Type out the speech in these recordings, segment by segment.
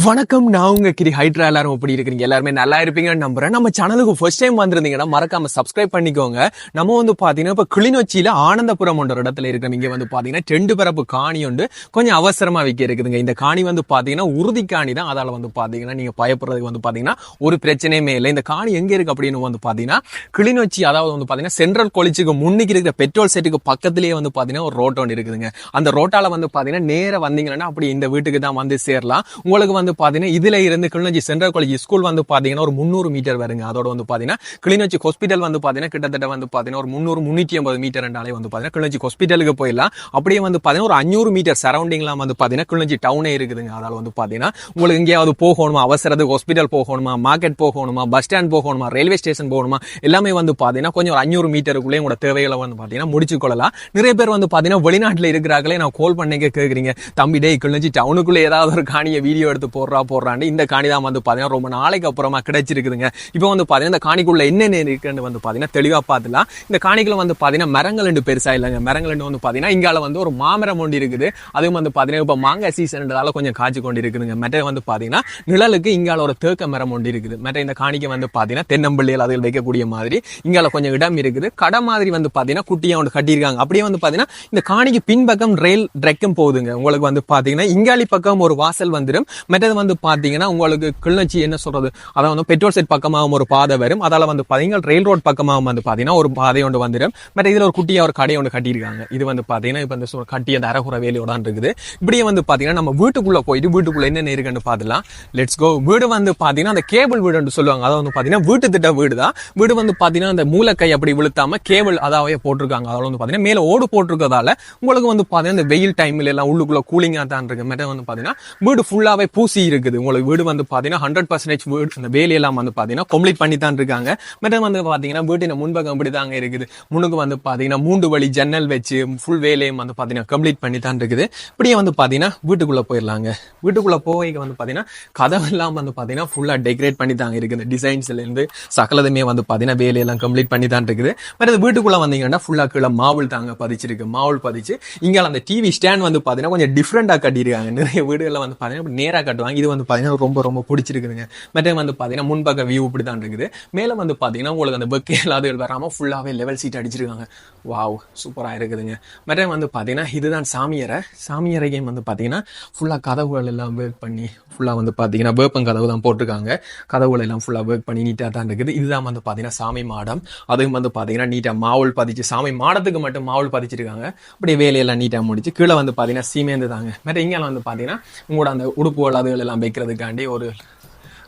வணக்கம், நான் உங்க கிரி ஹைட்ரா. எல்லாரும் எப்படி இருக்கிறீங்க? எல்லாருமே நல்லா இருப்பீங்கன்னு நம்புறேன். நம்ம சேனலுக்கு ஃபர்ஸ்ட் டைம் வந்திருந்தீங்கன்னா மறக்காம சப்ஸ்கிரைப் பண்ணிக்கோங்க. நம்ம பாத்தீங்கன்னா இப்ப கிளிநொச்சியில ஆனந்தபுரம் ஒரு இடத்துல இருக்கிறோம். இங்க பாத்தீங்கன்னா 2 பரப்பு காணி உண்டு, கொஞ்சம் அவசரமா விற்க இருக்குதுங்க. இந்த காணி பாத்தீங்கன்னா உறுதி காணி தான். அதால பாத்தீங்கன்னா நீங்க பயப்படுறதுக்கு பாத்தீங்கன்னா ஒரு பிரச்சனையுமே இல்லை. இந்த காணி எங்க இருக்கு அப்படின்னு பாத்தீங்கன்னா கிளிநொச்சி, அதாவது பாத்தீங்கன்னா சென்ட்ரல் காலேஜுக்கு முன்னுக்கு இருக்கிற பெட்ரோல் செட்டுக்கு பக்கத்திலேயே பாத்தீங்கன்னா ஒரு ரோட் ஒன்று இருக்குதுங்க. அந்த ரோட்டால பாத்தீங்கன்னா நேர வந்தீங்கன்னா அப்படி இந்த வீட்டுக்கு தான் சேரலாம். உங்களுக்கு பாத்தீங்கன்னா இதுல இருந்து கிளிநொச்சி சென்ட்ரல் காலேஜ் ஸ்கூல் பாத்தீங்கன்னா ஒரு 300 மீட்டர் வருங்க. அதோட பாத்தீங்கன்னா கிளிநொச்சி ஹாஸ்பிட்டல் பாத்தீங்கன்னா கிட்டத்தட்ட பாத்தீங்கன்னா ஒரு 300-350 மீட்டர் என்றாலே பாத்தீங்கன்னா கிளிநொச்சி ஹாஸ்பிட்டலுக்கு போயிடலாம். அப்படியே பாத்தீங்கன்னா ஒரு 500 மீட்டர் சரௌண்டிங்லாம் பாத்தீங்கன்னா கிளிநொச்சி டவுனே இருக்குதுங்க. அதால பாத்தீங்கன்னா உங்களுக்கு எங்கேயாவது போகணுமா, அவசரத்துக்கு ஹாஸ்பிட்டல் போகணுமா, மார்க்கெட் போகணுமா, பஸ் ஸ்டாண்ட் போகணுமா, ரயில்வே ஸ்டேஷன் போகணுமா, எல்லாமே பாத்தீங்கன்னா கொஞ்சம் ஒரு 500 மீட்டருக்குள்ளே உங்களோட தேவைகளை பாத்தீங்கன்னா முடிச்சு கொள்ளலாம். நிறைய பேர் பாத்தீங்கன்னா வெளிநாட்டுல இருக்கிறாங்களே நான் கால் பண்ணி கேக்குறீங்க, தம்பி டே கிளிநொச்சி டவுனுக்குள்ள ஏதாவது ஒரு காணியை வீடியோ எடுத்து போடுறாண்டு. இந்த காணி தான் பாத்தீங்கன்னா ரொம்ப நாளைக்கு அப்புறமா கிடைச்சிருக்குதுங்க. இப்போ பாத்தீங்கன்னா இந்த காணிக்குள்ள என்னென்ன இருக்குன்னு பாத்தீங்கன்னா தெளிவா பார்த்துலாம். இந்த காணிக்குள்ள பாத்தீங்கன்னா மரங்கள் 2 பெருசா இல்லைங்க. மரங்கள் பாத்தீங்கன்னா இங்கால ஒரு மாமரம் ஒன்று இருக்குது. அதுவும் பாத்தீங்கன்னா இப்ப மாங்காய் சீசன்ன்றதால கொஞ்சம் காய்ச்சி கொண்டு இருக்குதுங்க. மற்ற பாத்தீங்கன்னா நிழலுக்கு இங்கால ஒரு தேக்க மரம் ஒன்று இருக்குது. மற்ற இந்த காணிக்கு பாத்தீங்கன்னா தென்னம்பிள்ளைகள் அதில் வைக்கக்கூடிய மாதிரி இங்கால கொஞ்சம் இடம் இருக்குது. கடை மாதிரி பாத்தீங்கன்னா குட்டியா ஒன்று கட்டியிருக்காங்க. அப்படியே பாத்தீங்கன்னா இந்த காணிக்கு பின்பக்கம் ரயில் ட்ரெக்கும் போகுதுங்க. உங்களுக்கு பாத்தீங்கன்னா இங்காலி பக்கம் ஒரு வாசல் வந்துடும். மற்றது பாத்தீங்கன்னா உங்களுக்கு கிளிநொச்சி என்ன சொல்றது, அதாவது பெட்ரோல் செட் பக்கமாகவும் ஒரு பாதை வரும். அதால பாத்தீங்கன்னா ரயில் ரோட் பக்கமாகவும் பாத்தீங்கன்னா ஒரு பாதை ஒன்று வந்துடும். மற்ற இதுல ஒரு குட்டியா ஒரு கடை ஒன்று கட்டியிருக்காங்க. இது பாத்தீங்கன்னா இப்ப இந்த கட்டி அந்த அரகுற வேலையோட இருக்குது. இப்படியே பாத்தீங்கன்னா நம்ம வீட்டுக்குள்ள போயிட்டு வீட்டுக்குள்ள என்ன இருக்குன்னு பாத்துலாம். Let's go. வீடு பாத்தீங்கன்னா அந்த கேபிள் வீடுன்னு சொல்லுவாங்க. அதாவது பாத்தீங்கன்னா வீட்டு திட்ட வீடு தான். வீடு பாத்தீங்கன்னா அந்த மூலக்கை அப்படி விழுத்தாம கேபிள் அதாவே போட்டிருக்காங்க. அதால பாத்தீங்கன்னா மேல ஓடு போட்டிருக்கிறதால உங்களுக்கு பாத்தீங்கன்னா இந்த வெயில் டைம்ல எல்லாம் உள்ளுக்குள்ள கூலிங்கா தான் இருக்கு. மற்ற பாத்தீங்கன்னா வீடு ஃபுல்லாவே பூசி இருக்குது. உங்களுக்கு வீடு பாத்தீங்கன்னா 100% வீடு அந்த வேலையெல்லாம் பாத்தீங்கன்னா கம்ப்ளீட் பண்ணி தான் இருக்காங்க. மற்ற பாத்தீங்கன்னா வீட்டின் முன்பக்கம் இப்படி தாங்க இருக்குது. முன்னுக்கு பாத்தீங்கன்னா 3 வழி ஜன்னல் வச்சு ஃபுல் வேலையும் பாத்தீங்கன்னா கம்ப்ளீட் பண்ணி தான் இருக்குது. இப்படியே பாத்தீங்கன்னா வீட்டுக்குள்ள போயிடலாங்க. வீட்டுக்குள்ள போய் பாத்தீங்கன்னா கதவெல்லாம் பாத்தீங்கன்னா ஃபுல்லா டெக்கரேட் பண்ணி தாங்க இருக்குது. டிசைன்ஸ்ல இருந்து சகலதுமே பாத்தீங்கன்னா வேலையெல்லாம் கம்ப்ளீட் பண்ணி தான் இருக்குது. மற்ற வீட்டுக்குள்ள வந்தீங்கன்னா ஃபுல்லா கீழே மாவுள் தாங்க பதிச்சிருக்கு. மாவுள் பதிச்சு இங்க அந்த டிவி ஸ்டாண்ட் பாத்தீங்கன்னா கொஞ்சம் டிஃப்ரெண்டா கட்டிருக்காங்க. நிறைய வீடுகள்ல பாத்தீங்கன்னா நேரா கட்டுவாங்க. இது பாத்தீங்கன்னா ரொம்ப ரொம்ப பிடிச்சிருக்குதுங்க. மற்ற பாத்தீங்கன்னா முன்பக்க வியூ இப்படி தான் இருக்குது. மேல பாத்தீங்கன்னா உங்களுக்கு அந்த பெக்கே எல்லாது வராம ஃபுல்லாவே லெவல் சீட் அடிச்சிருக்காங்க. வாவ், சூப்பரா இருக்குதுங்க. மற்ற பாத்தீங்கன்னா இதுதான் சாமியறையும் பாத்தீங்கன்னா ஃபுல்லா கதவுகள் எல்லாம் ஒர்க் பண்ணி ஃபுல்லா பாத்தீங்கன்னா வேப்பம் கதவு தான் போட்டிருக்காங்க. கதவுகள் எல்லாம் ஃபுல்லா ஒர்க் பண்ணி நீட்டா தான் இருக்குது. இதுதான் பாத்தீங்கன்னா சாமி மாடம். அதுவும் பாத்தீங்கன்னா நீட்டா மாவுள் பதிச்சு சாமி மாடத்துக்கு மட்டும் மாவுள் பதிச்சிருக்காங்க. அப்படியே வேலையெல்லாம் நீட்டா முடிச்சு கீழே பாத்தீங்கன்னா சீமேந்து தாங்க. மற்ற இங்கே பாத்தீங்கன்னா உங்களோட அந்த உடுப்புகள் அதுகள் எல்லாம் வைக்கிறதுக்காண்டி ஒரு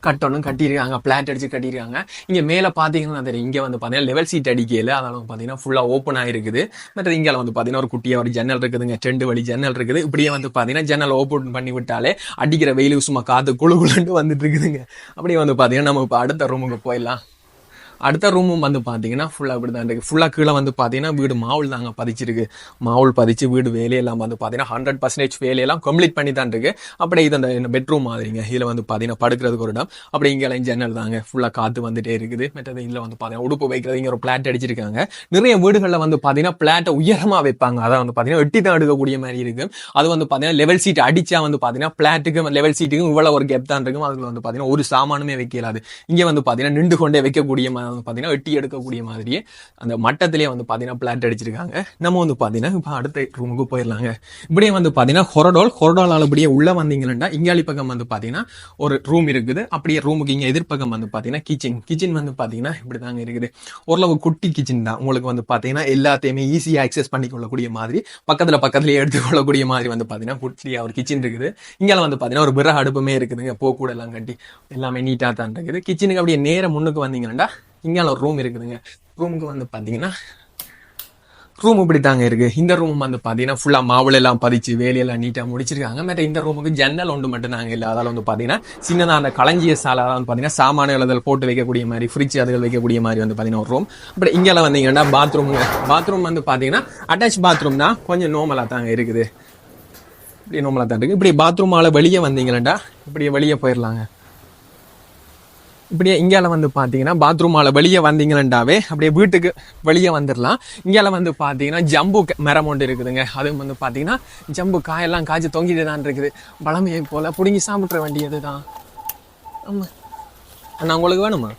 கட்டணும் கட்டியிருக்காங்க. பிளாட் அடிச்சு கட்டியிருக்காங்க. இங்க மேல பாத்தீங்கன்னா தெரியும். இங்க பாத்தீங்கன்னா லெவல் சீட் அடிக்கல. அதனால பாத்தீங்கன்னா ஃபுல்லா ஓப்பன் ஆயிருக்குது. மற்ற இங்க பாத்தீங்கன்னா ஒரு குட்டியா ஒரு ஜன்னல் இருக்குதுங்க. 2 வழி ஜன்னல் இருக்குது. இப்படியே பாத்தீங்கன்னா ஜன்னல் ஓப்பன் பண்ணி விட்டாலே அடிக்கிற வெயிலு சும்மா காத்து குழுகுலன்னு வந்துட்டு இருக்குதுங்க. அப்படியே பாத்தீங்கன்னா நம்ம இப்ப அடுத்த ரூமுக்கு போயிடலாம். அடுத்த ரூமும் பாத்தீங்கன்னா ஃபுல்லா இப்படிதான் இருக்கு. ஃபுல்லா கீழே பாத்தீங்கன்னா வீடு மாவுள் தாங்க பதிச்சிருக்கு. மாவுள் பதிச்சு வீடு வேலையெல்லாம் பாத்தீங்கன்னா 100% வேலையெல்லாம் கம்ப்ளீட் பண்ணி தான் இருக்கு. அப்படியே இது அந்த பெட்ரூம் மாதிரிங்க. இதுல பாத்தீங்கன்னா படுக்கிறதுக்கு ஒரு இடம். அப்படி இங்கே ஜன்னல் தாங்க. ஃபுல்லா காத்து வந்துட்டே இருக்குது. மற்றது இதுல பாத்தீங்கன்னா உடுப்பு வைக்கிறது இங்க ஒரு பிளாட் அடிச்சிருக்காங்க. நிறைய வீடுகள்ல பாத்தீங்கன்னா பிளாட்டை உயரமா வைப்பாங்க. அதான் பாத்தீங்கன்னா எட்டி தான் எடுக்கக்கூடிய மாதிரி இருக்கு. அது பாத்தீங்கன்னா லெவல் சீட் அடிச்சா பாத்தீங்கன்னா பிளாட்டுக்கும் லெவல் சீட்டுக்கும் இவ்வளவு ஒரு கேப் தான் இருக்கும். அதுல பாத்தீங்கன்னா ஒரு சாமானுமே வைக்கலாது. இங்க பாத்தீங்கன்னா நின்று கொண்டே வைக்கக்கூடிய பாத்தீங்கன்னா வெட்டி எடுக்கக்கூடிய மாதிரியே அந்த மட்டத்திலேயே பாத்தீங்கன்னா பிளாட் அடிச்சிருக்காங்க. நம்ம பாத்தீங்கன்னா இப்ப அடுத்த ரூமுக்கு போயிடலாங்க. இப்படியே பாத்தீங்கன்னா ஹொரடோல் அப்படியே உள்ள வந்தீங்கன்னா இங்காலி பக்கம் பாத்தீங்கன்னா ஒரு ரூம் இருக்குது. அப்படியே ரூமுக்கு இங்க எதிர்ப்பக்கம் பாத்தீங்கன்னா கிச்சன் பாத்தீங்கன்னா இப்படிதாங்க இருக்குது. ஓரளவு குட்டி கிச்சன் தான். உங்களுக்கு பாத்தீங்கன்னா எல்லாத்தையுமே ஈஸியா ஆக்சஸ் பண்ணிக்கொள்ளக்கூடிய மாதிரி பக்கத்துலயே எடுத்துக்கொள்ளக்கூடிய மாதிரி பாத்தீங்கன்னா குட்டியா ஒரு கிச்சன் இருக்குது. இங்கால பாத்தீங்கன்னா ஒரு விறகு அடுப்புமே இருக்குதுங்க. போக்கூட எல்லாம் கட்டி எல்லாமே நீட்டா தான் இருக்குது. கிச்சனுக்கு அப்படியே நேரம் முன்னுக்கு வந்தீங்கன்னா இங்கால ஒரு ரூம் இருக்குதுங்க. ரூமுக்கு பாத்தீங்கன்னா ரூம் இப்படி தாங்க இருக்கு. இந்த ரூம் பாத்தீங்கன்னா ஃபுல்லா மாவுள எல்லாம் பதிச்சு வேலையெல்லாம் நீட்டா முடிச்சிருக்காங்க. மற்ற இந்த ரூமுக்கு ஜன்னல் ஒன்று மட்டும் தாங்க இல்லை. அதால பாத்தீங்கன்னா சின்னதா அந்த களஞ்சிய சாலை பாத்தீங்கன்னா சாமான எழுதல் போட்டு வைக்கக்கூடிய மாதிரி ஃப்ரிட்ஜ் அதுகள் வைக்கக்கூடிய மாதிரி பாத்தீங்கன்னா ஒரு ரூம். அப்படி இங்கால வந்தீங்கன்னா பாத்ரூம் பாத்தீங்கன்னா அட்டாச் பாத்ரூம் தான். கொஞ்சம் நார்மலா தாங்க இருக்குது. இப்படி நார்மலா தான் இருக்கு. இப்படி பாத்ரூம் வெளியே வந்தீங்கன்னா இப்படி வெளியே போயிடலாங்க. இப்படியே இங்கால வந்து பார்த்தீங்கன்னா பாத்ரூமால வெளியே வந்தீங்கன்னாவே அப்படியே வீட்டுக்கு வெளியே வந்துடலாம். இங்கால வந்து பார்த்தீங்கன்னா ஜம்பு மரம் ஒன்று இருக்குதுங்க. அதுவும் வந்து பார்த்தீங்கன்னா ஜம்பு காயெல்லாம் காய்ச்சி தொங்கிட்டு தான் இருக்குது. பழமையை போல் பிடுங்கி சாப்பிட்ற வேண்டியது தான். ஆமாம் அண்ணா உங்களுக்கு வேணுமா?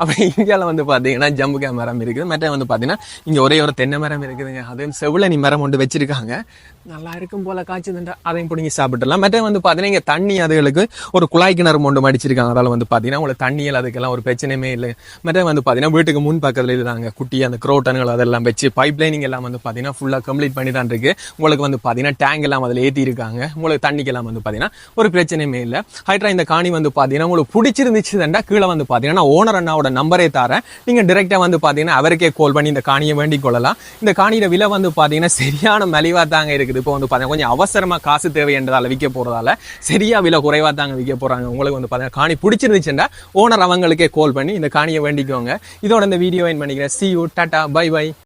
அப்போ இந்தியாவில் வந்து பார்த்தீங்கன்னா ஜம்புக்காய் மரம் இருக்குது. மற்ற வந்து பார்த்தீங்கன்னா இங்கே ஒரே ஒரு தென்னை மரம் இருக்குதுங்க. அதுவும் செவிலனி மரம் ஒன்று வச்சிருக்காங்க. நல்லா இருக்கும் போல் காய்ச்சதுன்றா அதையும் பிடிங்கி சாப்பிட்டுலாம். மற்ற வந்து பார்த்தீங்கன்னா இங்கே தண்ணி அதுகளுக்கு ஒரு குழாய் கிணறு ஒன்று மடிச்சிருக்காங்க. அதால் வந்து பார்த்தீங்கன்னா உங்களுக்கு தண்ணியில் அதுக்கெல்லாம் ஒரு பிரச்சனையுமே இல்லை. மற்ற வந்து பார்த்தீங்கன்னா வீட்டுக்கு முன் பக்கத்தில் இருந்தாங்க குட்டி அந்த குரோட்டன்கள் அதெல்லாம் வச்சு பைப் லைனிங் எல்லாம் வந்து பார்த்தீங்கன்னா ஃபுல்லாக கம்ப்ளீட் பண்ணி தான் இருக்குது. உங்களுக்கு வந்து பார்த்தீங்கன்னா டேங்க் எல்லாம் அதில் ஏற்றி இருக்காங்க. உங்களுக்கு தண்ணிக்கெல்லாம் வந்து பார்த்தீங்கன்னா ஒரு பிரச்சனையுமே இல்லை. ஹைட்ரா இந்த காணி வந்து பார்த்தீங்கன்னா உங்களுக்கு பிடிச்சிருந்துச்சுன்னா கீழே வந்து பார்த்தீங்கன்னா ஓனர் அண்ணாவோட நம்பரே தரேன். நீங்கள் டிரெக்டாக வந்து பார்த்தீங்கன்னா அவருக்கே கால் பண்ணி இந்த காணியை வேண்டிக் கொள்ளலாம். இந்த காணியோட விலை வந்து பார்த்தீங்கன்னா சரியான மலிவாக தாங்க இருக்குது. இப்போ வந்து பார்த்தீங்கன்னா கொஞ்சம் அவசரமாக காசு தேவை என்றதால விற்க போகிறதால சரியா விலை குறைவாக தாங்க விற்க போகிறாங்க. உங்களுக்கு வந்து பார்த்தீங்கன்னா காணி பிடிச்சிருந்துச்சுன்னா ஓனர் அவங்களுக்கே கால் பண்ணி இந்த காணியை வேண்டிக்குவாங்க. இதோட இந்த வீடியோ என் பண்ணிக்கிறேன். See you, tata, bye by.